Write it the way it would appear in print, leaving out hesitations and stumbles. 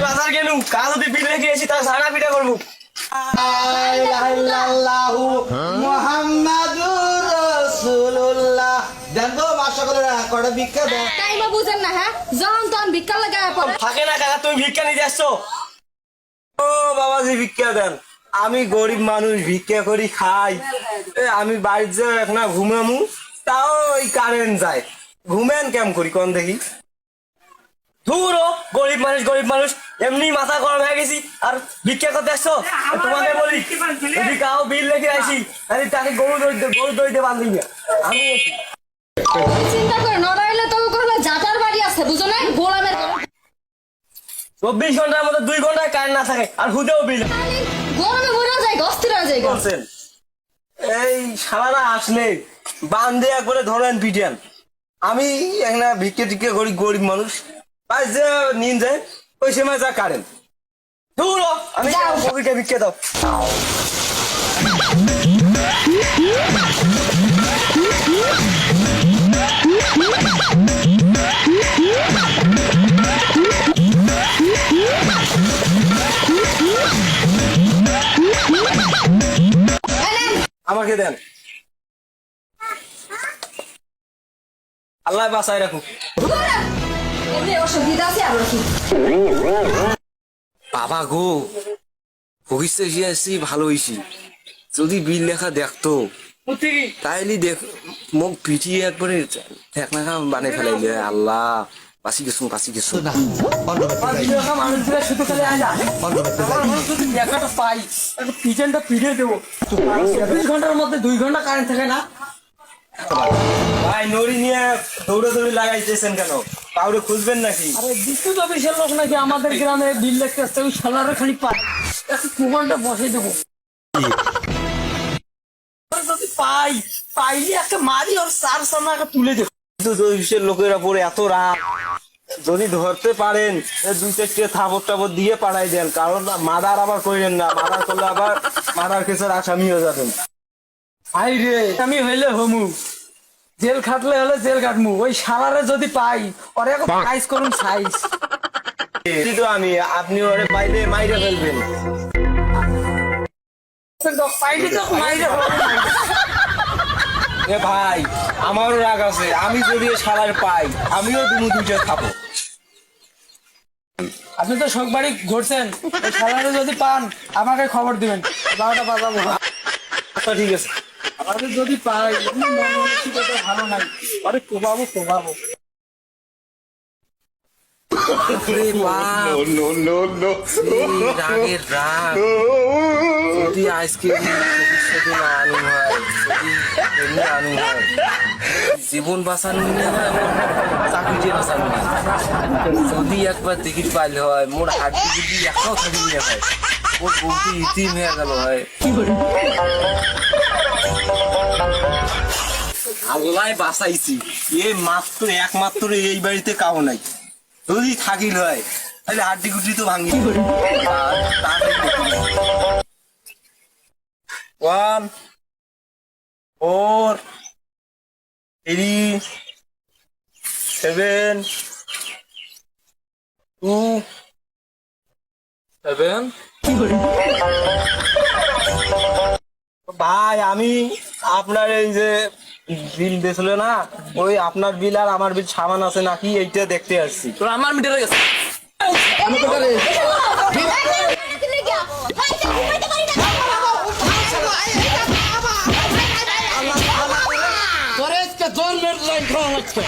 বাজার গেলু কাল যদি বিল রেখে এসি তার সারা পিঠা করবো। মুহাম্মাদুর রাসূলুল্লাহ। দেন তো মাসা করে কটা ভিক্ষা দেন। টাইমা বুঝেন না হ্যাঁ, যখন তখন ভিক্ষা লাগায় পড়ে। থাকে না কাকা, তুমি ভিক্ষা নিতে আসছো? ও বাবাজি ভিক্ষা দেন। আমি গরিব মানুষ, ভিক্ষা করি খাই। আমি বাড়িতে যে এখন ঘুমামু, তাও ওই কারেন্ট যায়। ঘুমেন কেমন করি কোন দেখি? ধুরো, গরিব মানুষ এমনি মাথা গরম হয়ে গেছি আর ভিক্ষা করতে আসছো? তোমাকে বলি যদি কাউ বিল রেখে আসি তাকে গরু দইতে বান্ধি না। আমি চিন্তা করে নড়াইলে তবে কইলো জাটার বাড়ি আছে বুঝো না, গোলামের 24 ঘন্টার মধ্যে 2 ঘন্টায় কারেন্ট না থাকে আর হুদেও বিল গরমে মরে যায়, অস্থির হয়ে যায়। করছেন। এই সারারা আসলে বান্ধে একবারে ধরেন পিটিয়ান। আমি একটা ভিক্ষে টিক্ষে করি, গরিব মানুষ ভাই যে নিন যায় ওই সময় যা কারেন্ট দূর আমি কবিকে ভিক্ষে দাও। আমাকে দেন, আল্লাহ বাঁচায় রাখুক। অসুবিধা আছে আর কি বাবা গো, ভবিষ্যতে এসেছি ভালো হয়েছি। যদি বিল লেখা দেখতো তাইলে দেখ মোক পিটিয়ে একবারে ঠেকনাখা বানিয়ে ফেলাইলে। আল্লাহ বাঁচি গেছো। ঘন্টার মধ্যে 2 ঘন্টা কারেন্ট থাকে না ভাই, নড়ি নিয়ে দৌড়াদৌড়ি লাগাইতেছেন কেন? কাউরে খুঁজবেন নাকি? আরে বিদ্যুৎ অফিসের লোক নাকি আমাদের গ্রামে বিল দেখতে আসছে, ওই সালারে খালি পায় 2 ঘন্টা বসে দেবো। যদি পাইলে একটা মারি ওর 4 সামনে তুলে দেবো। বিদ্যুৎ অফিসের লোকেরা পরে এত রাত, যদি ধরতে পারেন 2-4টে থাপড় দিয়ে পাঠাই দেন, কারণ মাদার আবার কইলেন না। মাদার করলে আবার মাদার কেসের আসামি হয়ে যাবেন। ভাই রে, আমি হইলে হমু, জেল খাটলে হলে জেল কাটমু। ওই সালারে যদি পাই ওরে এখন সাইজ করুন সাইজ। তো আমি আপনি ওরে পাইলে মাইরে ফেলবেন। পাইলে তো মাইরে এ ভাই, আমারও রাগ আছে। আমি যদি সালার পাই আমিও 2-2টা খাবো। আপনি তো শোক বাড়ি ঘুরছেন, ওই সালারে যদি পান আমাকে খবর দিবেন, 12টা বাজাবো। আচ্ছা ঠিক আছে। আমাদের যদি পাই মানসিকতা ভালো নাই, আরে কোবাবো। রাগের রাগ যদি আজকে ভবিষ্যতে না আনু হয়, যদি এমনি আনু হয়, জীবন বাঁচানো নিয়ে হয়, চাকরিতে বাঁচানো নিয়ে। যদি একবার দেখি পাইলে হয় মোর হাড্ডি যদি একটাও থাকি নিয়ে হয়, মোর বউটি ইতিম হয়ে গেল হয়। আল্লাহ বাঁচাইছি, একমাত্র এই বাড়িতে কাউ নাই। যদি থাকিল হয় তাহলে হাড্ডি গুটি তো ভাঙি। 1 4 3 7 2 7। ভাই আমি আপনার এই যে বিল দিয়েছিল না, ওই আপনার বিল আর আমার বিল সামান আছে নাকি এইটা দেখতে আসছি। তো আমার মিটার হয়ে গেছে। তোরে 2 মিনিট লাইন খাওয়া লাগছে।